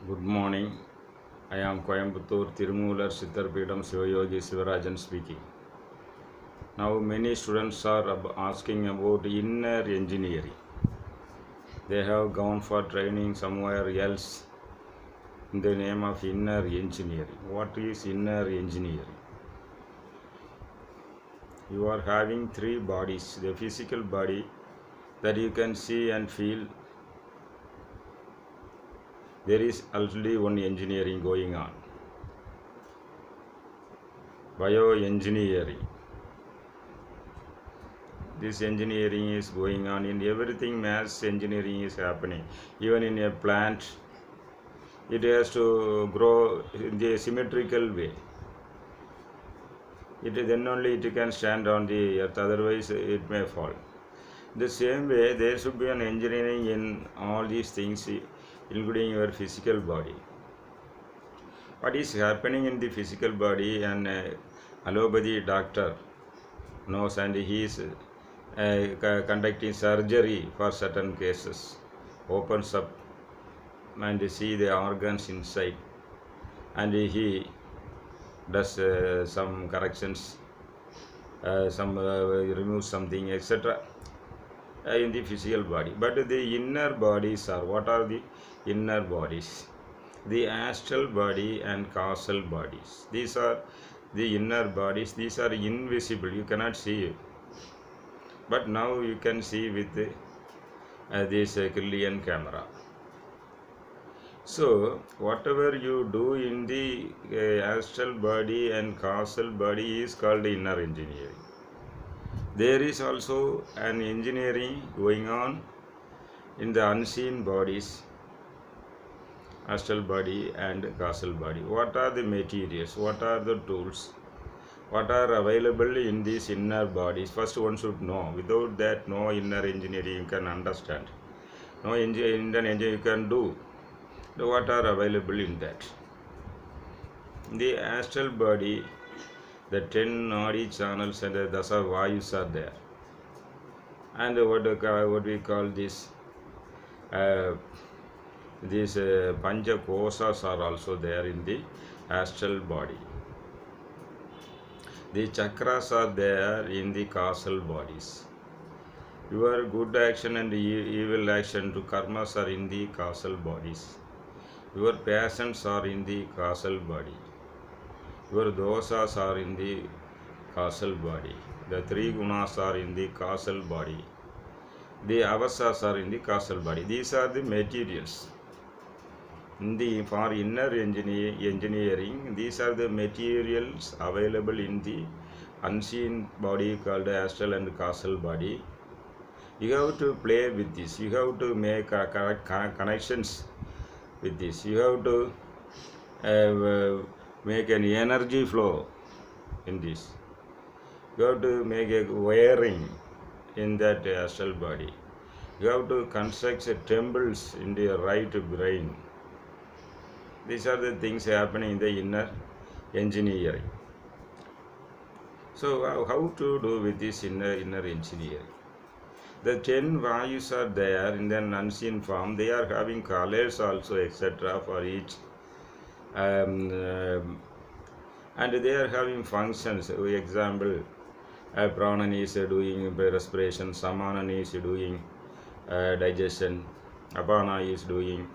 Good morning. I am Coimbatore Tirumular Siddharpeetham Sivayogi Sivarajan speaking. Now many students are asking about inner engineering. They have gone for training somewhere else in the name of inner engineering. What is inner engineering? You are having three bodies. The physical body that you can see and feel. There is already one engineering going on. Bioengineering. This engineering is going on in everything. Mass engineering is happening. Even in a plant, it has to grow in the symmetrical way. Then only it can stand on the earth, otherwise it may fall. The same way, there should be an engineering in all these things, including your physical body. What is happening in the physical body, and allopathy doctor knows, and he is conducting surgery for certain cases, opens up and see the organs inside, and he does some corrections, removes something, etc. In the physical body. But the inner bodies are, what are the inner bodies? The astral body and causal bodies. These are the inner bodies. These are invisible. You cannot see it. But now you can see with this Kirlian camera. So whatever you do in the astral body and causal body is called inner engineering. There is also an engineering going on in the unseen bodies, astral body and causal body. What are the materials? What are the tools? What are available in these inner bodies? First one should know. Without that, no inner engineering you can understand. No inner engineering you can do. What are available in that? In the astral body, the 10 Nadi channels and the Dasa Vayus are there. And what we call this, these Pancha Kosas are also there in the astral body. The chakras are there in the causal bodies. Your good action and evil action to karmas are in the causal bodies. Your passions are in the causal body. Your dosas are in the causal body. The three gunas are in the causal body. The avasas are in the causal body. These are the materials. For inner engineering, these are the materials available in the unseen body called astral and causal body. You have to play with this. You have to make connections with this. You have to make an energy flow in this. You have to make a wiring in that astral body. You have to construct temples in the right brain. These are the things happening in the inner engineering. So how to do with this inner engineering? The 10 Vayus are there in an unseen form. They are having colors also, etc. for each. And they are having functions. For example, Pranan is doing respiration, Samanan is doing digestion, Apana is doing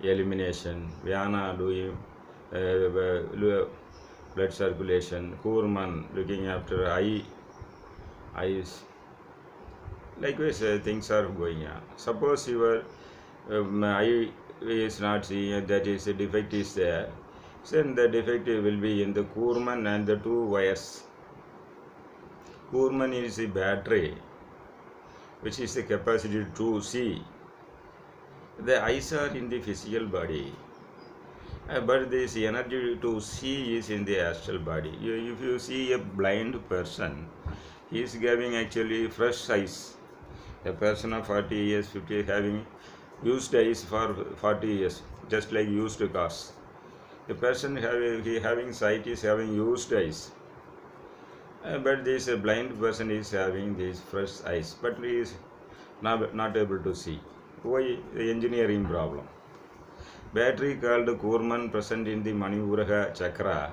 elimination, Vyana doing blood circulation, Kurman looking after eyes. Likewise, things are going on. Suppose your eye is not seeing, that is, a defect is there, then the defect will be in the Kurman and the two wires. Kurman is the battery, which is the capacity to see. The eyes are in the physical body, but this energy to see is in the astral body. If you see a blind person, he is having actually fresh eyes. A person of 40 years, 50 years having used eyes for 40 years, just like used cars. The person having sight is having used eyes. But this blind person is having these fresh eyes, but he is not able to see. Why? The engineering problem. Battery called Kurman present in the Manipura chakra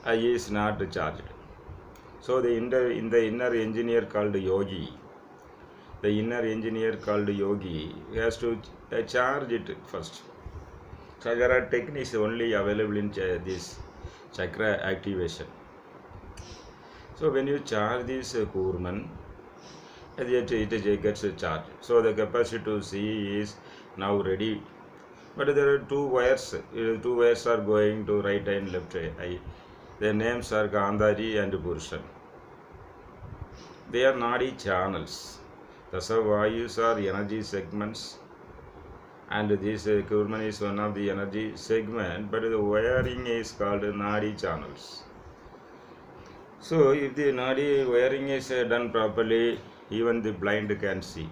is not charged. So in the inner engineer called Yogi, has to charge it first. So there are techniques only available in this chakra activation. So when you charge this Kurman, it gets charged. So the capacity to see is now ready. But there are two wires. Two wires are going to right and left eye. Their names are Gandhari and Purushan. They are Nadi channels. Dasa Vayus are energy segments, and this Kurman is one of the energy segment, but the wiring is called Nadi channels. So if the Nadi wiring is done properly, even the blind can see.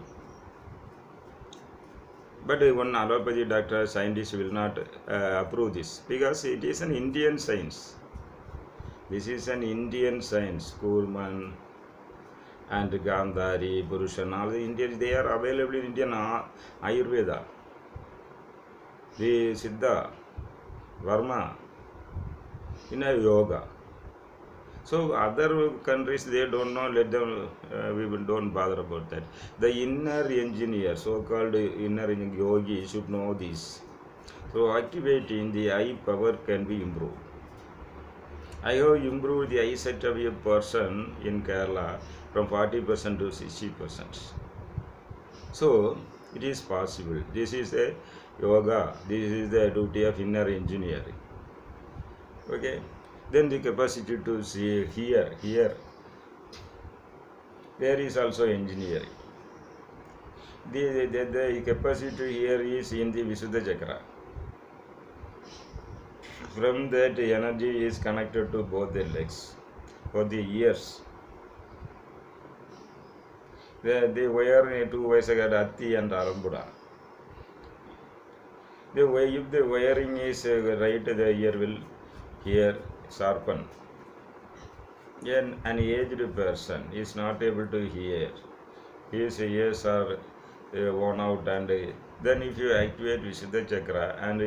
But one allopathy doctor, scientist will not approve this because it is an Indian science. This is an Indian science. Kurman and Gandhari, Purushan, all the Indians, they are available in Indian Ayurveda, the Siddha, Varma, in a yoga. So other countries, they don't know, let them, we don't bother about that. The inner engineer, so-called inner yogi, should know this. So activating the eye power can be improved. I have improved the eyesight of a person in Kerala from 40% to 60%. So it is possible. This is a yoga. This is the duty of inner engineering. Okay. Then the capacity to see, hear. There is also engineering. The capacity to hear is in the Visuddha chakra. From that, energy is connected to both the legs, both the ears. The wire two wires are Atti and Arambura. If the wiring is right, the ear will hear, sharpen. An aged person is not able to hear. His ears are worn out, and then if you activate Visuddha chakra and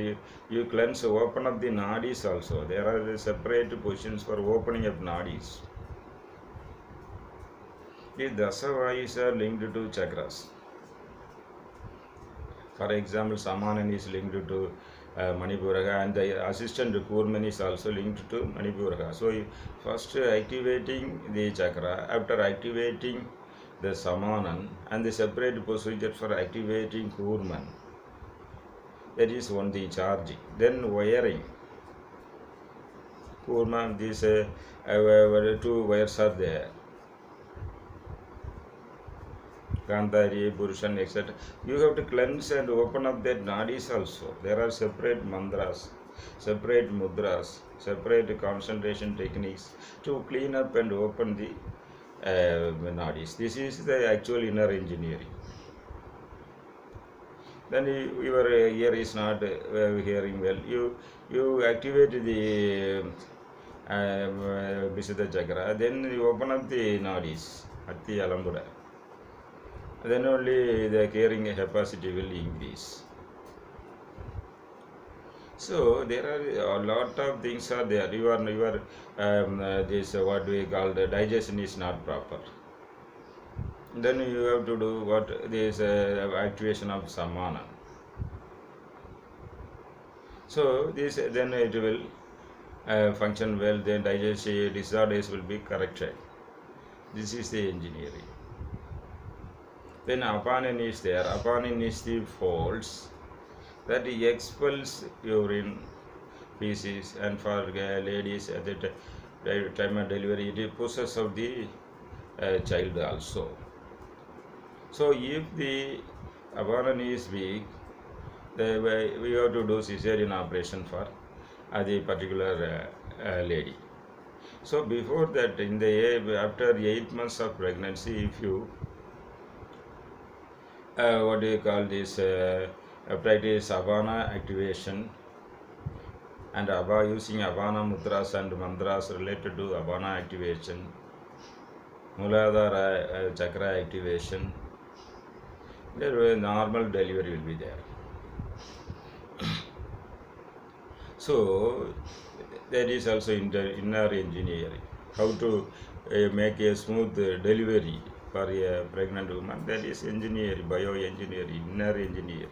you cleanse, open up the nadis also. There are separate positions for opening up nadis. The Dasavayus are linked to chakras. For example, Samanan is linked to Manipuraha, and the assistant Kurman is also linked to Manipuraha. So first activating the chakra, after activating the Samanan, and the separate procedure for activating Kurman. That is one, the charging. Then wiring. Kurman, these two wires are there. Gandhari, Purushan, etc. You have to cleanse and open up that nadis also. There are separate mantras, separate mudras, separate concentration techniques to clean up and open the nadis. This is the actual inner engineering. Then your ear is not hearing well. You activate the Visuddha chakra. Then you open up the nadis at the Alambura. Then only the hearing capacity will increase. So there are a lot of things are there. Your this what we call the digestion is not proper. Then you have to do what this activation of samana. So this then it will function well. Then digestive disorders will be corrected. This is the engineering. Then apanin is there. Apanin is the folds that expels urine, feces, and for ladies at the time of delivery, it pushes out the child also. So if the apanin is weak, we have to do cesarean operation for the particular lady. So before that, after 8 months of pregnancy, if you what do you call this practice Avana activation and using Avana mudras and mantras related to Avana activation, Muladhara chakra activation, there will normal delivery will be there. So that is also inner engineering. How to make a smooth delivery for a pregnant woman, that is engineering, bioengineering, inner engineering.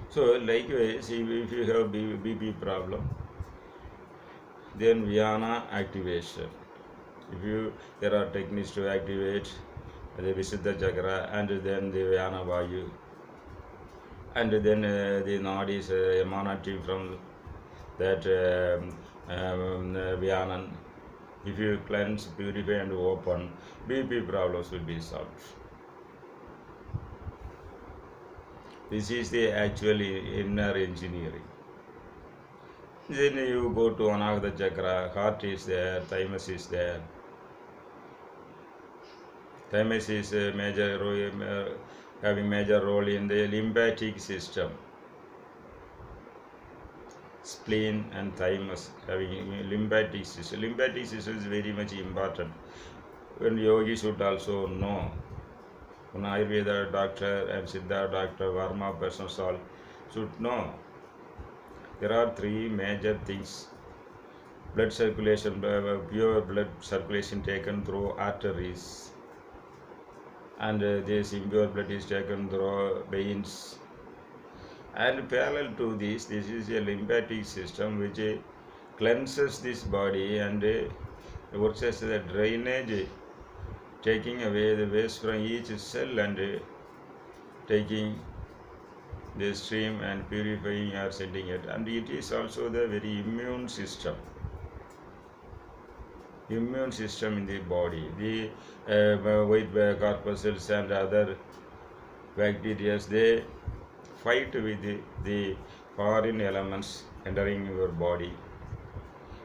So likewise, if you have BP problem, then Vihana activation. If you there are techniques to activate the Visuddha chakra and then the Vihana Vayu, and then the nadis emanating from that Vihana. If you cleanse, purify and open, BP problems will be solved. This is the actual inner engineering. Then you go to Anahata chakra, heart is there, thymus is there. Thymus is a major role, having major role in the lymphatic system. Spleen and thymus having lymphatic system. Lymphatic system is very much important. When yogi should also know. An Ayurveda doctor and Siddha doctor, Varma persons all should know. There are three major things. Blood circulation, pure blood circulation taken through arteries, and this impure blood is taken through veins. And parallel to this is a lymphatic system which cleanses this body and works as a drainage, taking away the waste from each cell and taking the stream and purifying or sending it. And it is also the very immune system in the body. The white corpuscles and other bacteria, they fight with the foreign elements entering your body,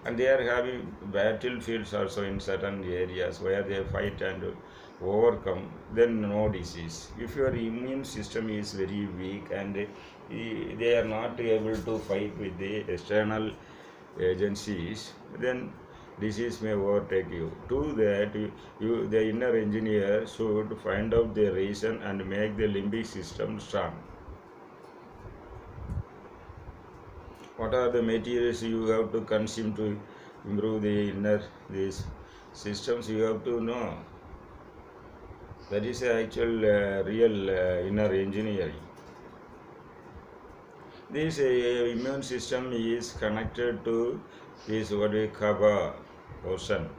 and they are having battlefields also in certain areas where they fight and overcome, then no disease. If your immune system is very weak and they are not able to fight with the external agencies, then disease may overtake you. To that, the inner engineer should find out the reason and make the limbic system strong. What are the materials you have to consume to improve the inner these systems? You have to know. That is the actual real inner engineering. This immune system is connected to this what we Kapha portion.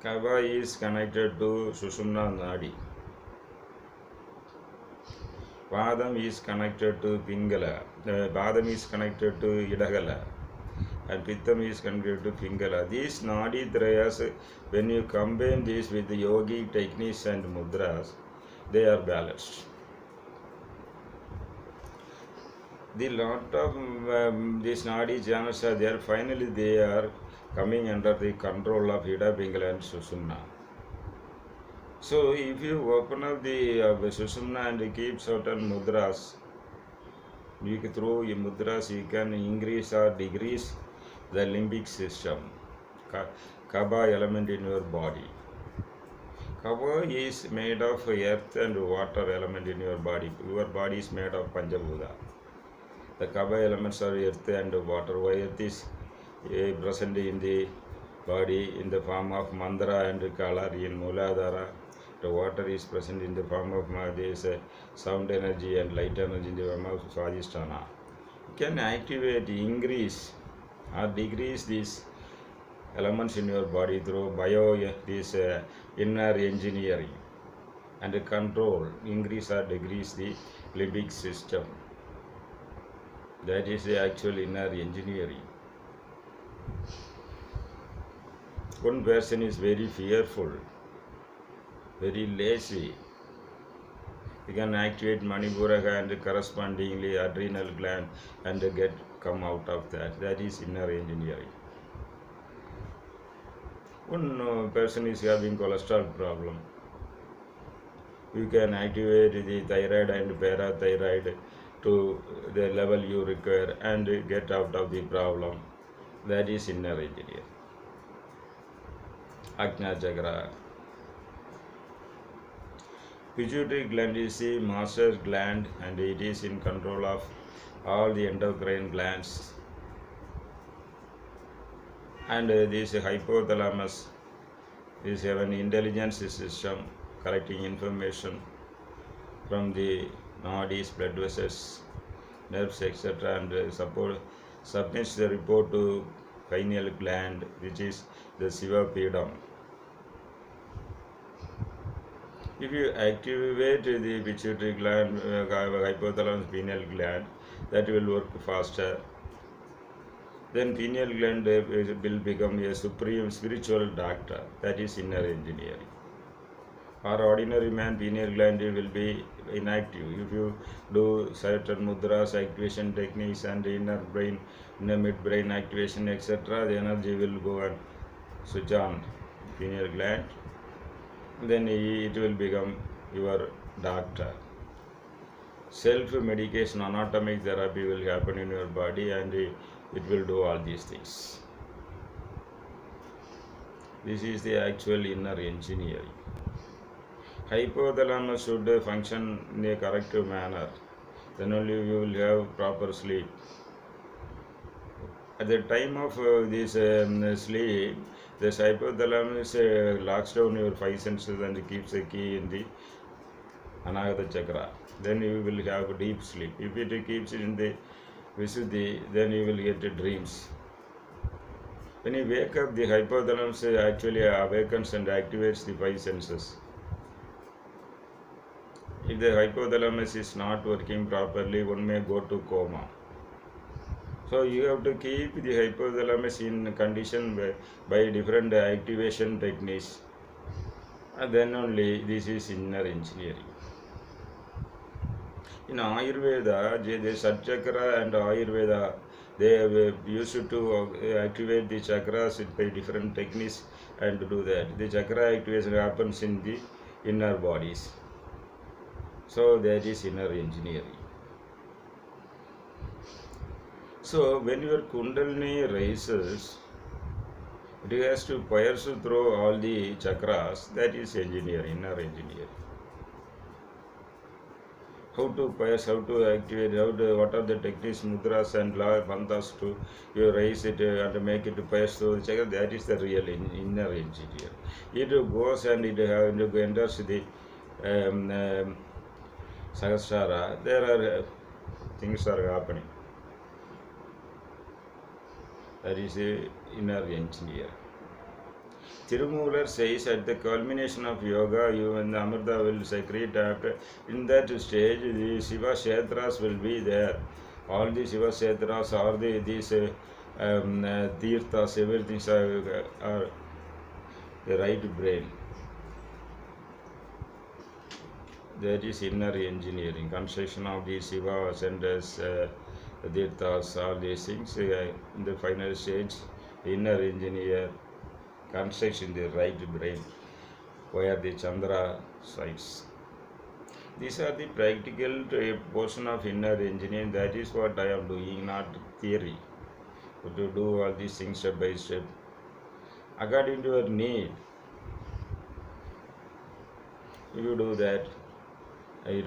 Kapha is connected to Sushumna Nadi. Padam is connected to Pingala. Padam is connected to Idagala. And Pittam is connected to Pingala. These Nadi Trayas, when you combine this with the yogic techniques and mudras, they are balanced. The lot of these Nadi channels are there. Finally, they are coming under the control of Ida, Pingala and Sushumna. So, if you open up the Sushumna and keep certain mudras, through mudras you can increase or decrease the limbic system, Kapha element in your body. Kapha is made of earth and water element in your body. Your body is made of Panchabhuta. The Kapha elements are earth and water. Earth is present in the body in the form of mandara and color in Mooladhara. The water is present in the form of this sound energy and light energy in the form of Swadhisthana. You can activate, increase or decrease these elements in your body through this inner engineering, and control, increase or decrease the limbic system. That is the actual inner engineering. One person is very fearful, very lazy. You can activate Manipuraka and correspondingly adrenal gland and come out of that. That is inner engineering. One person is having cholesterol problem. You can activate the thyroid and parathyroid to the level you require and get out of the problem. That is inner engineering. Ajna chakra. Pituitary gland is the master gland and it is in control of all the endocrine glands. And this hypothalamus is an intelligence system collecting information from the bodies, blood vessels, nerves, etc., and submits the report to pineal gland, which is the cephalopolyp. If you activate the pituitary gland, hypothalamus, pineal gland, that will work faster. Then pineal gland will become a supreme spiritual doctor. That is inner engineering. For ordinary man, pineal gland will be inactive. If you do certain mudras, activation techniques, and inner brain, inner midbrain activation, etc., the energy will go and switch on pineal gland. Then it will become your doctor. Self-medication, anatomic therapy will happen in your body and it will do all these things. This is the actual inner engineering. Hypothalamus should function in a correct manner. Then only you will have proper sleep. At the time of this sleep, this hypothalamus locks down your five senses and keeps the key in the Anahata chakra. Then you will have deep sleep. If it keeps it in the Visuddhi, then you will get dreams. When you wake up, the hypothalamus actually awakens and activates the five senses. If the hypothalamus is not working properly, one may go to coma. So you have to keep the hypothalamus in condition by different activation techniques. And then only this is inner engineering. In Ayurveda, the Satchakra and Ayurveda, they used to activate the chakras by different techniques and to do that. The chakra activation happens in the inner bodies. So that is inner engineering. So when your Kundalini rises, it has to pierce through all the chakras. That is engineering, inner engineering. How to pierce, how to activate, what are the techniques, mudras and mantras to you raise it and make it pierce through the chakra. That is the real inner engineer. It goes and it enters the Sahasrara. There are things are happening. That is the inner engineer. Tirumular says at the culmination of yoga, you and the Amrita will secrete after. In that stage, the Shiva Kshetras will be there. All the Shiva Kshetras, all these Tirthas, everything are the right brain. That is inner engineering. Construction of the Shiva centers, Tirthas, all these things. In the final stage, inner engineer construction the right brain where the Chandra sites. These are the practical portion of inner engineering. That is what I am doing, not theory. But to do all these things step by step according to your need. If you do that, I